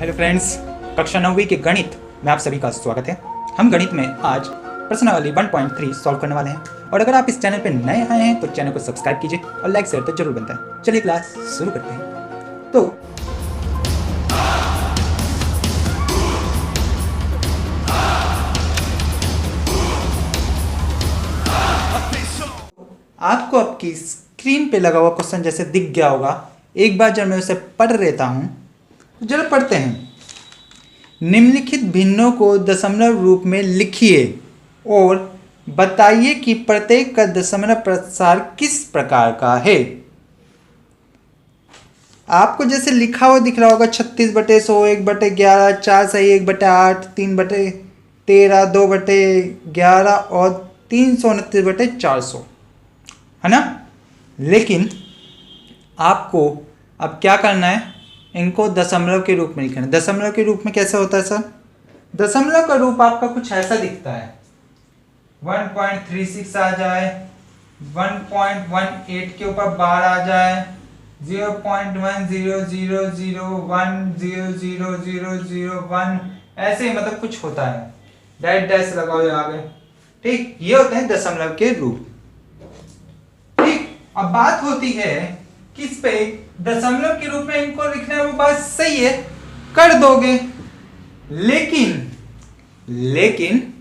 Hello friends, कक्षा 9वीं के गणित में आप सभी का स्वागत है। हम गणित में आज प्रश्नावली 1.3 सॉल्व करने वाले हैं और अगर आप इस चैनल पर नए आए हैं तो चैनल को सब्सक्राइब कीजिए और लाइक शेयर तो जरूर बनता है। चलिए क्लास शुरू करते हैं। तो आपको आपकी स्क्रीन पे लगा हुआ क्वेश्चन जैसे दिख गया होगा, एक बार जब मैं उसे पढ़ लेता हूं तो जरा पढ़ते हैं। निम्नलिखित भिन्नों को दशमलव रूप में लिखिए और बताइए कि प्रत्येक का दशमलव प्रसार किस प्रकार का है। आपको जैसे लिखा हुआ दिख रहा होगा 36/100, 1/11, 4 सही, 1/8, 3/13, 2/11 और 329/400, है ना। लेकिन आपको अब क्या करना है, इनको दशमलव के रूप में लिखना है। दशमलव के रूप में कैसे होता है सर? दशमलव का रूप आपका कुछ ऐसा दिखता है, 1.36 आ जाए, 1.18 के ऊपर बार आ जाए, 0.1000100001, ऐसे ही मतलब कुछ होता है, डैश डैश लगाओ आगे। ठीक, ये होते हैं दशमलव के रूप। ठीक, अब बात होती है किस पे, दशमलव के रूप में इनको लिखना है, वो बात सही है, कर दोगे। लेकिन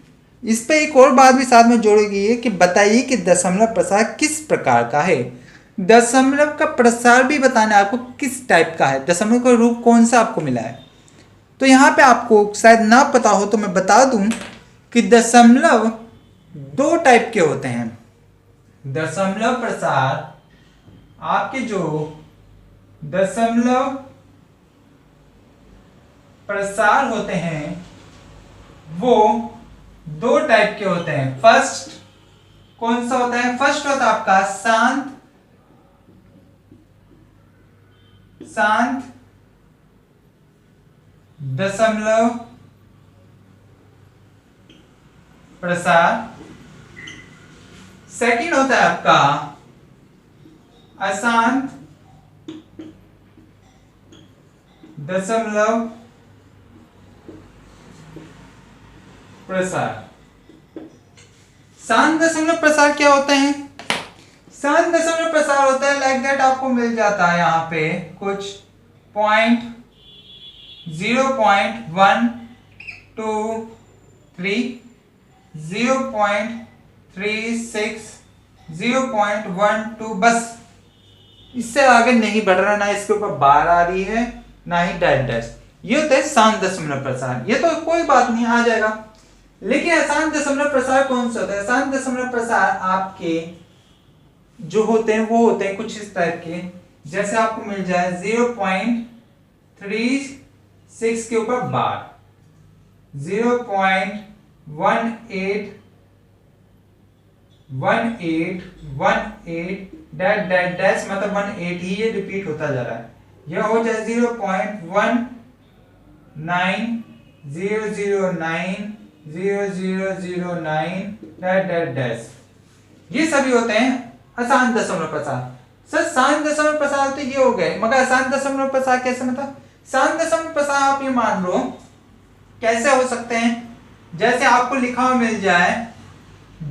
इस पे एक और बात भी साथ में जोड़ी गई है कि बताइए कि दशमलव प्रसार किस प्रकार का है। दशमलव का प्रसार भी बताना है आपको किस टाइप का है, दशमलव का रूप कौन सा आपको मिला है। तो यहाँ पे आपको शायद ना पता हो तो मैं बता दूं कि दशमलव दो टाइप के होते हैं। दशमलव प्रसार, आपके जो दशमलव प्रसार होते हैं वो दो टाइप के होते हैं। फर्स्ट कौन सा होता है? फर्स्ट होता है आपका शांत दशमलव प्रसार। सेकंड होता है आपका अशांत दशमलव प्रसार। शांत दशमलव प्रसार क्या होता है? शांत दशमलव प्रसार होता है लाइक दैट, आपको मिल जाता है यहाँ पे कुछ पॉइंट 0.123, 0.36, 0.12, बस इससे आगे नहीं बढ़ रहा, ना इसके ऊपर बार आ रही है ना ही डैश डैश। ये होता है शांत दशमलव प्रसार, ये तो कोई बात नहीं, आ जाएगा। लेकिन अशांत दशमलव प्रसार कौन सा होता है? अशांत दशमलव प्रसार आपके जो होते हैं वो होते हैं कुछ इस टाइप के, जैसे आपको मिल जाए 0.36 के ऊपर बार, 0.18 डैश डैश डैश, मतलब 18 ही ये रिपीट होता जा रहा है। यह हो जाए 0.19009 डैश डैश डैश। ये सभी होते हैं अशांत दशमलव प्रसार। सर शांत दशमलव प्रसार तो ये हो गए, मगर अशांत दशमलव प्रसार कैसे? मतलब शांत दशमलव प्रसार आप ये मान लो कैसे हो सकते हैं, जैसे आपको लिखा हुआ मिल जाए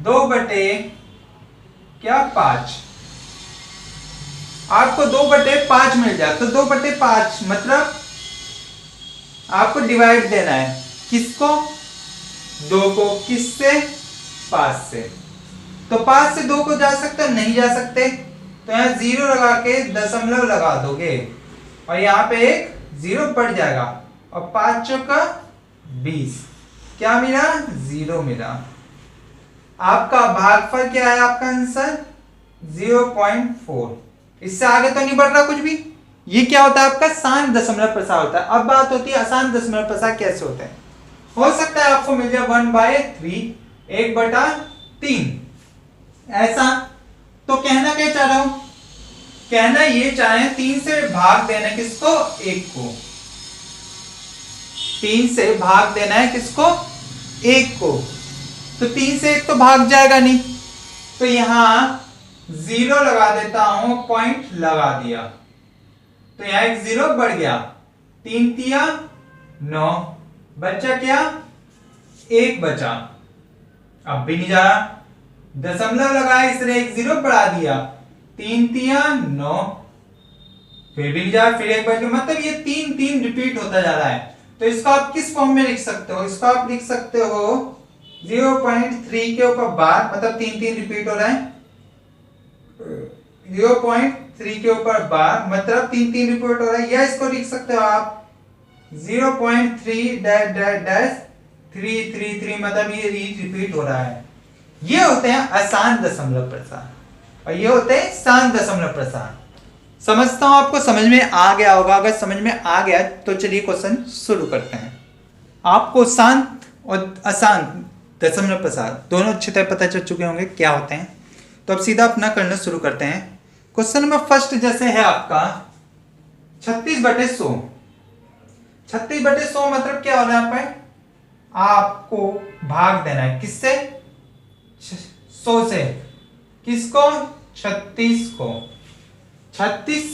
2/5, आपको 2/5 मिल जाए तो 2/5 मतलब आपको डिवाइड देना है, किसको? 2 को, किससे? 5 से। तो 5 से 2 को जा सकते हो? नहीं जा सकते, तो यहां 0 लगा के दशमलव लगा दोगे और यहां पे एक 0 पड़ जाएगा और 5 चौका 20, क्या मिला? 0 मिला। आपका भागफल क्या है? आपका आंसर 0.4। इससे आगे तो नहीं बढ़ रहा कुछ भी। ये क्या होता है? आपका शांत दशमलव प्रसार होता है। अब बात होती है अशांत दशमलव प्रसार कैसे होते हैं। हो सकता है आपको मिल जाए 1/3, 1/3, ऐसा। तो कहना क्या चाह रहा हूं? कहना ये चाहे 3 से भाग देना किसको? 1 को। 3 से भाग देना है किसको? 1 को। तो 3 से 1 तो भाग जाएगा नहीं, तो यहां 0 लगा देता हूं, पॉइंट लगा दिया, तो यहां एक 0 बढ़ गया, 3 तिया 9 बचा क्या, 1 बचा, अब भी नहीं जा रहा, दशमलव लगाया इसने, एक 0 बढ़ा दिया, 3 तिया 9, फिर भी नहीं जा रहा, फिर 1 बच गया, मतलब ये 3 3 रिपीट होता जा रहा है। तो इसको आप किस फॉर्म में लिख सकते हो, इसको आप लिख सकते हो 0.3 के ऊपर बार, मतलब 3 3 रिपीट हो रहा है, 0.3 के ऊपर बार मतलब 3 3 रिपीट हो रहा है, या इसको लिख सकते हो आप 0.3 डैश डैश डैश 333, मतलब ये रिपीट हो रहा है। ये होते हैं आसान दशमलव प्रसार और ये होते हैं शांत दशमलव प्रसार। समझता हूं आपको समझ में आ गया होगा, अगर समझ में आ गया तो चलिए क्वेश्चन शुरू करते हैं। आपको शांत और अशांत दशमलव प्रसार दोनों अच्छी तरह पता चल चुके होंगे क्या होते हैं, तो अब सीधा अपना करना शुरू करते हैं। क्वेश्चन नंबर फर्स्ट जैसे है आपका 36/100, 36/100 मतलब क्या हो रहा है, यहाँ पे आपको भाग देना है, किससे, 100 से, किसको, 36 को, 36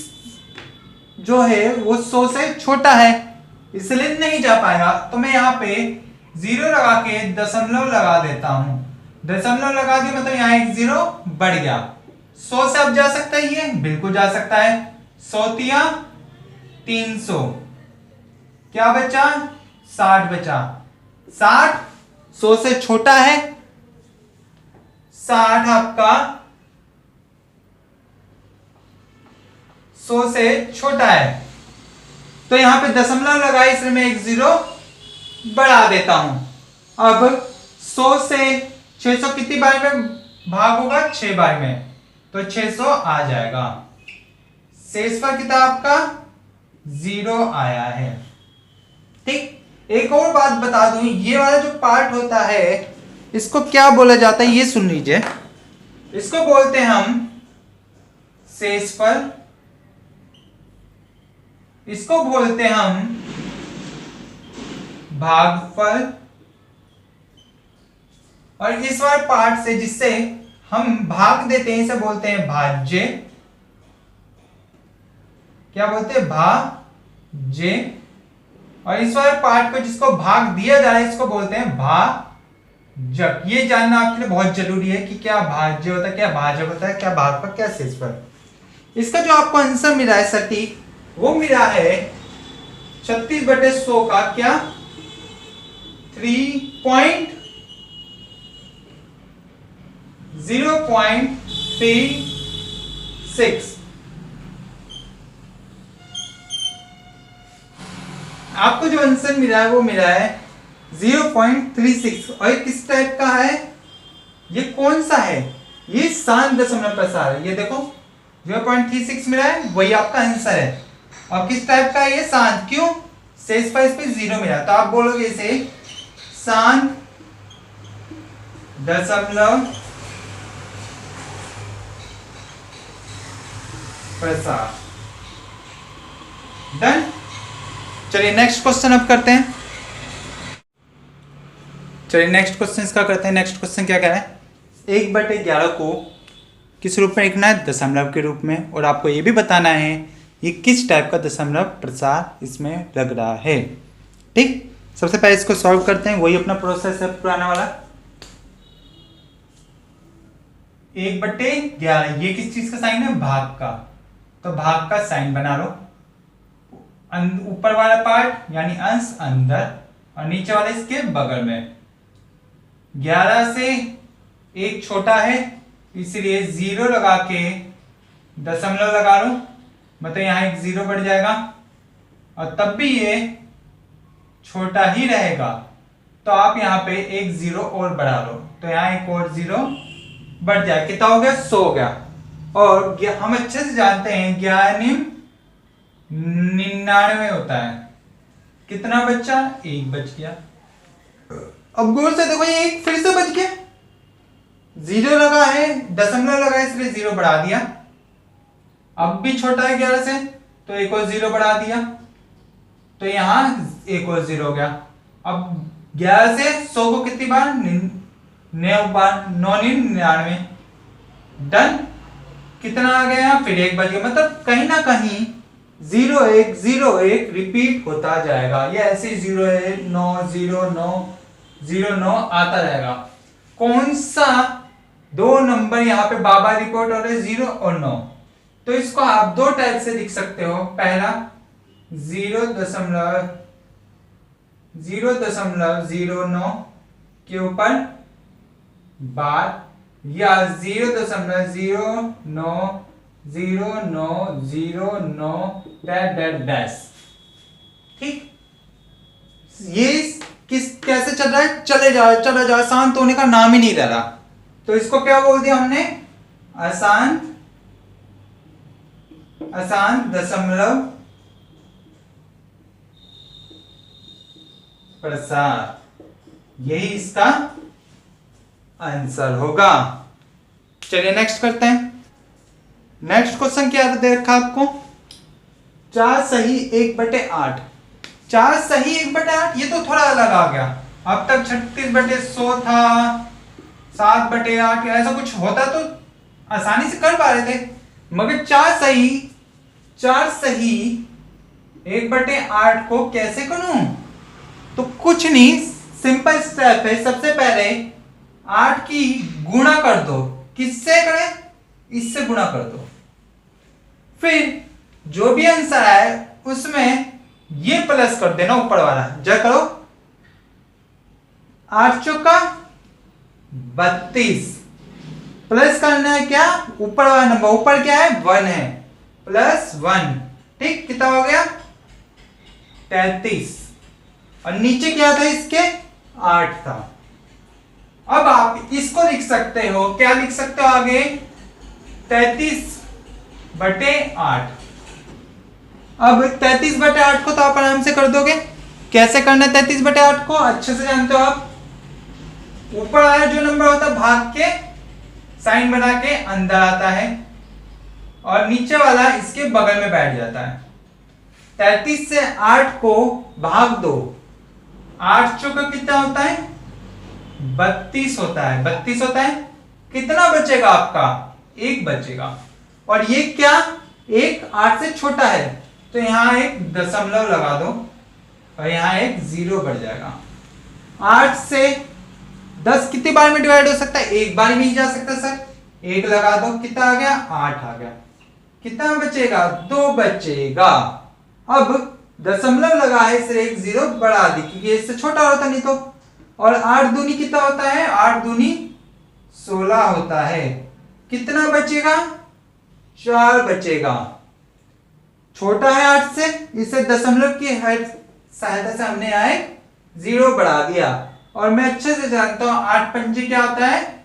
जो है वो 100 से छोटा है इसलिए नहीं जा पाएगा, तो मैं यहाँ पे 0 लगा के दशमलव लगा देता हूं, दशमलव लगा दिया मतलब यहाँ एक 0 बढ़ गया, 100 से अब जा सकता है, ये बिल्कुल जा सकता है, 100 तिया 300, क्या बचा, 60 बचा, 60 100 से छोटा है, 60 आपका 100 से छोटा है, तो यहां पे दशमलव लगाए इसलिए मैं एक 0 बढ़ा देता हूं। अब 100 से 600 कितनी बार में भाग होगा, 6 बार में, तो 600 आ जाएगा, शेषफल कितना आपका 0 आया है। ठीक, एक और बात बता दूं, ये वाला जो पार्ट होता है इसको क्या बोला जाता है, ये सुन लीजिए, इसको बोलते हैं हम शेषफल, इसको बोलते हैं हम भागफल, और इस वाले पार्ट से जिससे हम भाग देते हैं इसे बोलते हैं भाज्य, क्या बोलते हैं, भाज्य, और इस वाले पार्ट को जिसको भाग दिया जा रहा है इसको बोलते हैं भाजक। ये जानना आपके लिए बहुत जरूरी है कि क्या भाज्य होता है, क्या भाजक होता है, क्या भागफल, क्या शेषफल। इसका जो आपको आंसर मिला है सटीक, वो मिला है 36/100 का क्या 0.36। आपको जो आंसर मिला है वो मिला है 0.36, और ये किस टाइप का है, ये कौन सा है, ये शांत दशमलव प्रसार है, ये देखो 0.36 मिला है, वही आपका आंसर है। और किस टाइप का है ये, शांत, क्यों, शेषफल इस पे 0 मिला, तो आप बोलोगे इसे शांत दशमलव प्रसार। डन। चलिए नेक्स्ट क्वेश्चन अब करते हैं, चलिए नेक्स्ट क्वेश्चन इसका करते हैं। नेक्स्ट क्वेश्चन क्या कह रहा है, 1/11 को किस रूप में लिखना है, दशमलव के रूप में, और आपको ये भी बताना है ये किस टाइप का दशमलव प्रसार इसमें लग रहा है। ठीक, सबसे पहले इसको सॉल्व करते हैं, वही अपना प्रोसेस है पुराना वाला। 1/11 ये किस चीज का साइन है, भाग का, तो भाग का साइन बना लो, ऊपर वाला पार्ट यानी अंश अंदर और नीचे वाला इसके बगल में। 11 से एक छोटा है इसलिए 0 लगा के दशमलव लगा लो, मतलब यहां एक 0 बढ़ जाएगा, और तब भी ये छोटा ही रहेगा, तो आप यहाँ पे एक 0 और बढ़ा लो, तो यहाँ एक और 0 बढ़ जाए, कितना हो गया, 100 हो गया। और हम अच्छे से जानते हैं 99 होता है, कितना बचा, 1 बच गया। अब गौर से देखो ये एक फिर से बच गया, 0 लगा है, दशमलव लगा है इसलिए 0 बढ़ा दिया, अब भी छोटा है 11 से तो एक और 0 बढ़ा दिया, तो यहां एक और 0 हो गया। अब 11 से 100 को कितनी बार, 999। डन, कितना आ गया, फिर 1 बच गया, मतलब कहीं ना कहीं 0101 रिपीट होता जाएगा। ये ऐसे 01909009 आता रहेगा। कौन सा दो नंबर यहाँ पे बाबा रिपोर्ट हो रहे 0 और 9, तो इसको आप दो टाइप से लिख सकते हो। पहला 0.09 के ऊपर बार, या 0.09009 डैश। ठीक, ये कैसे चल रहा है? चले जाओ चला जाओ, शांत होने का नाम ही नहीं दे रहा। तो इसको क्या बोल दिया हमने? अशांत दशमलव प्रसार, यही इसका आंसर होगा। चलिए नेक्स्ट करते हैं। नेक्स्ट क्वेश्चन क्या देखा आपको? 4 सही 1/8। 4 सही 1/8, ये तो थोड़ा अलग आ गया। अब तक 36/100 था, 7/8 ऐसा कुछ होता तो आसानी से कर पा रहे थे, मगर 4 सही 1/8 को कैसे करूं? तो कुछ नहीं, सिंपल स्टेप है। सबसे पहले 8 की गुणा कर दो। किससे करें? इससे गुणा कर दो। फिर जो भी आंसर आए उसमें ये प्लस कर देना, ऊपर वाला जा करो। 8 चौका 32, प्लस करना है क्या? ऊपर वाला नंबर, ऊपर क्या है? 1 है, +1। ठीक, कितना हो गया? 33। और नीचे क्या था इसके? 8 था। अब आप इसको लिख सकते हो, क्या लिख सकते हो आगे? 33/8। अब 33/8 को तो आप आराम से कर दोगे। कैसे करना है 33/8 को? अच्छे से जानते हो आप। ऊपर वाला जो नंबर होता है भाग के साइन बना के अंदर आता है, और नीचे वाला इसके बगल में बैठ जाता है। 33 से 8 को भाग दो। 8 चौका कितना होता है? 32 होता है। 32 होता है। कितना बचेगा आपका? 1 बचेगा। और ये क्या? 1 8 से छोटा है, तो यहां एक दशमलव लगा दो और यहां एक 0 बढ़ जाएगा। 8 से 10 कितनी बार में डिवाइड हो सकता है? एक बार में ही जा सकता है सर। 1 लगा दो, कितना आ गया? 8 आ गया। कितना बचेगा? 2 बचेगा। अब दशमलव लगा है, इससे एक 0 बढ़ा दी क्योंकि इससे छोटा होता नहीं तो। और 8 दूनी कितना होता है? 8 दूनी 16 होता है। कितना बचेगा? 4 बचेगा। छोटा है 8 से, इसे दशमलव की सहायता से हमने यहाँ 0 बढ़ा दिया। और मैं अच्छे से जानता हूं 8 पंजे क्या होता है?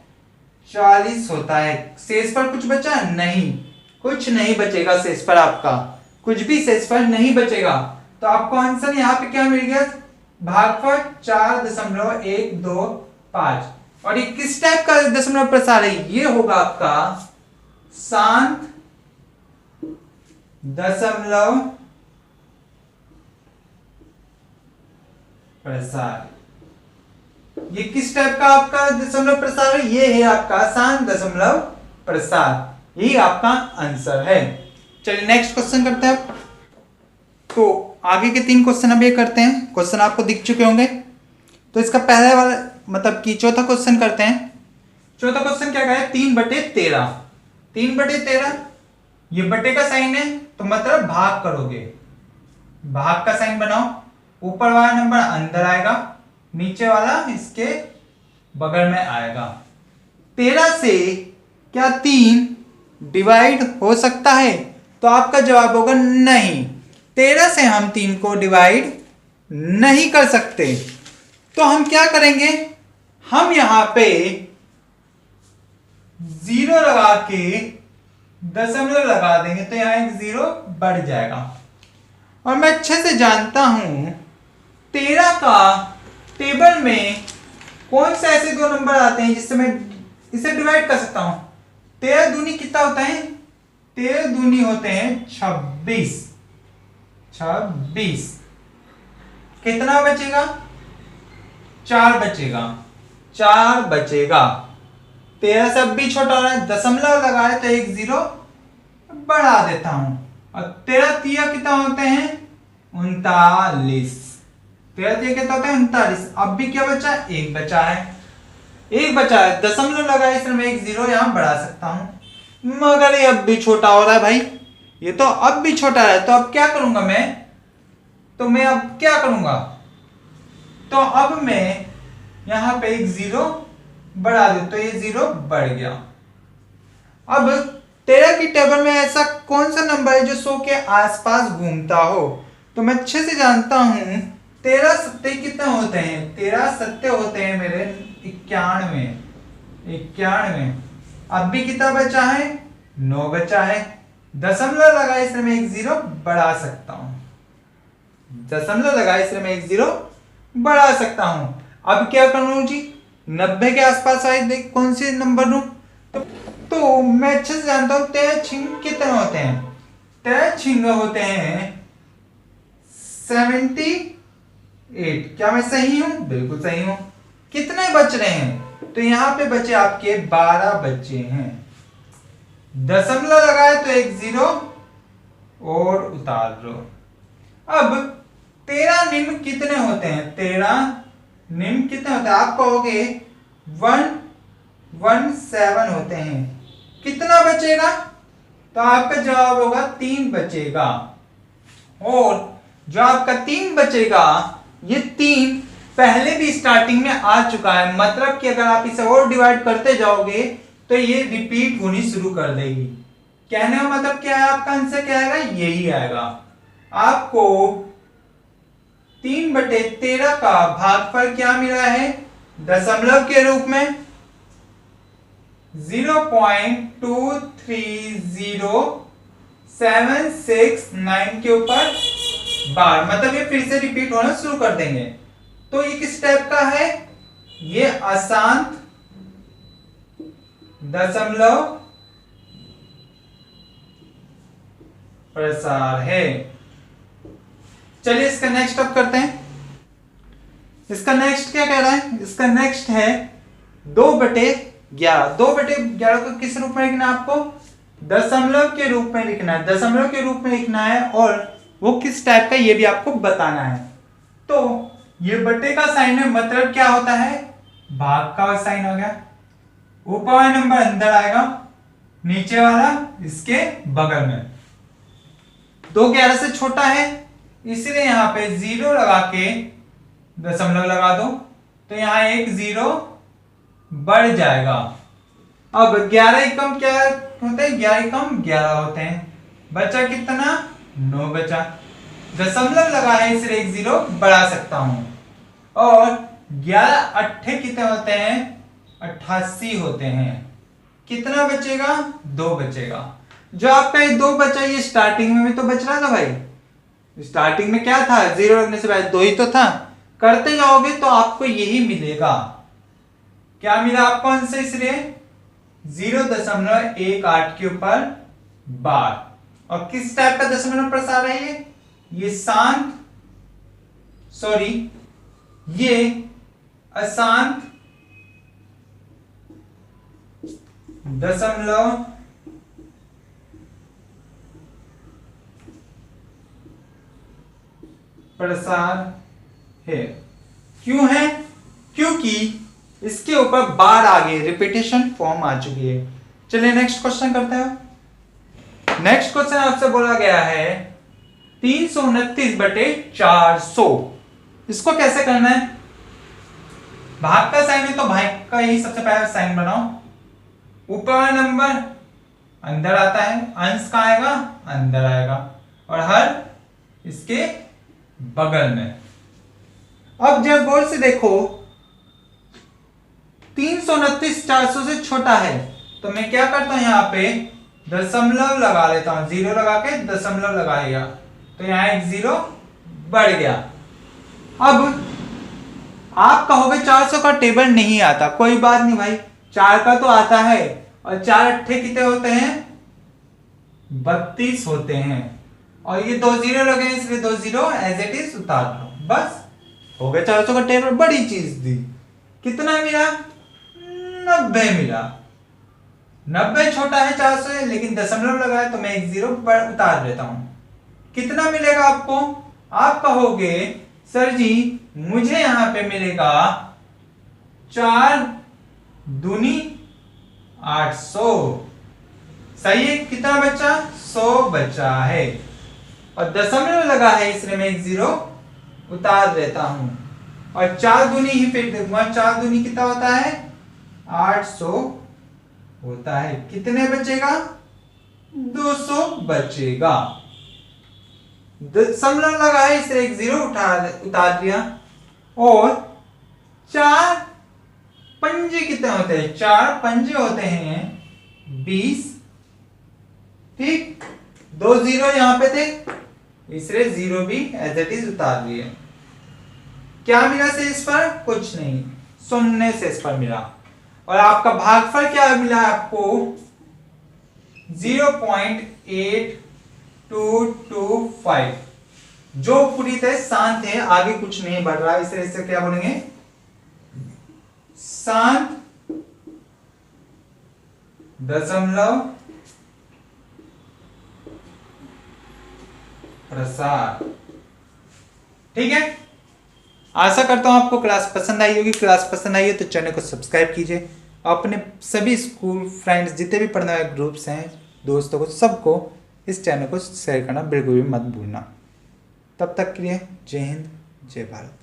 40 होता है। शेष पर कुछ बचा? नहीं, कुछ नहीं बचेगा शेष पर, आपका कुछ भी शेष पर नहीं बचेगा। तो आपको आंसर यहाँ पे क्या मिल गया? भागफल 4.125। और ये किस टाइप का दशमलव प्रसार है? ये होगा आपका शांत दशमलव प्रसार। ये किस टाइप का आपका दशमलव प्रसार है? ये है आपका शांत दशमलव प्रसार। यही आपका आंसर है। चलिए नेक्स्ट क्वेश्चन करते हैं। तो आगे के 3 क्वेश्चन अब ये करते हैं। क्वेश्चन आपको दिख चुके होंगे। तो इसका पहले वाला मतलब कि चौथा क्वेश्चन करते हैं। चौथा क्वेश्चन क्या है? 3/13। 3/13, ये बटे का साइन है तो मतलब भाग करोगे। भाग का साइन बनाओ। ऊपर वाला नंबर अंदर आएगा, नीचे वाला इसके बगल में आएगा। 13 से क्या 3 डिवाइड हो सकता है? तो आपका जवाब होगा नहीं। 13 से हम 3 को डिवाइड नहीं कर सकते। तो हम क्या करेंगे? हम यहां पे 0 लगा के दशमलव लगा देंगे, तो यहां एक 0 बढ़ जाएगा। और मैं अच्छे से जानता हूं 13 का टेबल में कौन से ऐसे 2 नंबर आते हैं जिससे मैं इसे डिवाइड कर सकता हूं। 13 दूनी कितना होता है? 13 दूनी होते हैं 26। 26 कितना बचेगा? 4 बचेगा। 4 बचेगा। 13 से अब भी छोटा हो रहा है, दशमलव लगाए तो एक 0 बढ़ा देता हूं। और 13 तिया कितना होते हैं 39। 13 तिया कितना होता है 39। अब भी क्या बचा, एक बचा है, एक बचा है, दशमलव लगा इसमें मैं एक जीरो यहां बढ़ा सकता हूं, मगर ये अब भी छोटा हो रहा है भाई, ये तो अब भी छोटा है। तो अब क्या करूंगा मैं, तो मैं अब क्या करूंगा, तो अब मैं यहां पे एक जीरो बढ़ा दू, तो ये जीरो बढ़ गया। अब 13 की टेबल में ऐसा कौन सा नंबर है जो 100 के आसपास घूमता हो, तो मैं अच्छे से जानता हूं 13 सत्ते कितने होते हैं, 13 सत्ते होते हैं मेरे 91। 91 अब भी कितना बचा है 9 बचा है, दशमलव लगा इसमें मैं एक जीरो बढ़ा सकता हूं, दशमलव लगा इसमें मैं एक जीरो बढ़ा सकता हूं। अब क्या करूं जी, 90 के आसपास आई देख कौन से नंबर लूं, तो मैं अच्छे से जानता हूं 13 छिंग कितने होते हैं, 13 छिंग होते हैं 78। क्या मैं सही हूं, बिल्कुल सही हूं। कितने बच रहे हैं, तो यहां पे बचे आपके 12 बचे हैं, दशमलव लगाए तो एक जीरो और उतार दो। अब 13 निम्न कितने होते हैं, 13 निम्न कितने होते हैं, आप कहोगे 117 होते हैं, कितना बचेगा, तो आपका जवाब होगा 3 बचेगा। और जो आपका 3 बचेगा, ये 3 पहले भी स्टार्टिंग में आ चुका है, मतलब कि अगर आप इसे और डिवाइड करते जाओगे तो ये रिपीट होनी शुरू कर देगी। कहने का मतलब क्या है, आपका आंसर क्या आएगा, यही आएगा। आपको 3/13 का भागफल क्या मिला है, दशमलव के रूप में 0.230769 के ऊपर बार, मतलब ये फिर से रिपीट होना शुरू कर देंगे। तो ये किस टाइप का है, ये अशांत दशमलव प्रसार है। चलिए इसका नेक्स्ट अब करते हैं। इसका नेक्स्ट क्या कह रहा है, इसका नेक्स्ट है 2/11। 2/11 को किस रूप में लिखना है, आपको दशमलव के रूप में लिखना है, दशमलव के रूप में लिखना है, और वो किस टाइप का ये भी आपको बताना है। तो ये बटे का साइन है, मतलब क्या होता है, भाग का साइन हो गया, ऊपर वाला नंबर अंदर आएगा, नीचे वाला इसके बगल में। 2/11 से छोटा है, इसलिए यहां पे जीरो लगा के दशमलव लगा दो, तो यहां एक जीरो बढ़ जाएगा। अब 11 एकम क्या होते हैं, 11 एकम 11 होते हैं, बचा कितना 9 बचा, दशमलव लगा है इसलिए एक जीरो बढ़ा सकता हूं। और 11 अट्ठे कितने होते हैं, 88 होते हैं, कितना बचेगा 2 बचेगा। जो आपका ये 2 बचा, ये स्टार्टिंग में भी तो बच रहा था भाई, स्टार्टिंग में क्या था, जीरो लगने से पहले 2 ही तो था, करते जाओगे तो आपको यही मिलेगा। क्या मिला आपको आंसर, इसलिए 0.18 के ऊपर बार। और किस टाइप का दशमलव प्रसार है ये शांत, सॉरी ये अशांत दशमलव प्रसार है। क्यों है, क्योंकि इसके ऊपर बार आगे रिपीटेशन फॉर्म आ चुकी है। चलिए नेक्स्ट क्वेश्चन करते हैं। नेक्स्ट क्वेश्चन आपसे बोला गया है 329/400। इसको कैसे करना है, भाग का साइन है तो भाग का ही सबसे पहले साइन बनाओ, ऊपर वाला नंबर अंदर आता है, अंश का आएगा अंदर आएगा, और हर इसके बगल में। अब जब गौर से देखो 329/400 से छोटा है, तो मैं क्या करता हूं, यहां पे दशमलव लगा लेता हूं, जीरो लगा के दशमलव लगा लिया, तो यहां एक जीरो बढ़ गया। अब आप कहोगे 400 का टेबल नहीं आता, कोई बात नहीं भाई, 4 का तो आता है, और 4 अट्ठे कितने होते हैं 32 होते हैं, और ये 2 जीरो लगे इसलिए 2 जीरो एज इट इज उतार लो, बस हो गया 400 का टेबल। बड़ी चीज दी, कितना मिला 90 मिला, 90 छोटा है 400 से, लेकिन दशमलव लगा है तो मैं एक 0 पर उतार देता हूं। कितना मिलेगा आपको? आप कहोगे सर जी मुझे यहां पे मिलेगा 4 दूनी 800। सही है, कितना बचा? 100 बचा है, और दशमलव लगा है इसलिए मैं एक 0 उतार देता हूं, और 4 दूनी ही फिर देखूंगा। 4 दूनी कितना होता है? 800 होता है। कितने बचेगा? 200 बचेगा। दशमलव लगा है इसे एक 0 उतार दिया। और 4 पंजे कितने होते हैं? 4 पंजे होते हैं 20। ठीक, 2 0 यहां पे थे, इसलिए 0 भी एज इट इज उतार दिए। क्या मिला शेष पर? कुछ नहीं, शून्य शेष पर मिला। और आपका भागफल क्या मिला आपको? 0.8225, जो पूरी तरह शांत है, आगे कुछ नहीं बढ़ रहा, इस तरह से क्या बोलेंगे? शांत दशमलव प्रसार। ठीक है, आशा करता हूं आपको क्लास पसंद आई होगी। क्लास पसंद आई हो तो चैनल को सब्सक्राइब कीजिए। अपने सभी स्कूल फ्रेंड्स जितने भी पढ़ने वाले ग्रुप्स हैं, दोस्तों को, सबको इस चैनल को शेयर करना बिल्कुल भी मत भूलना। तब तक के लिए जय हिंद, जय भारत।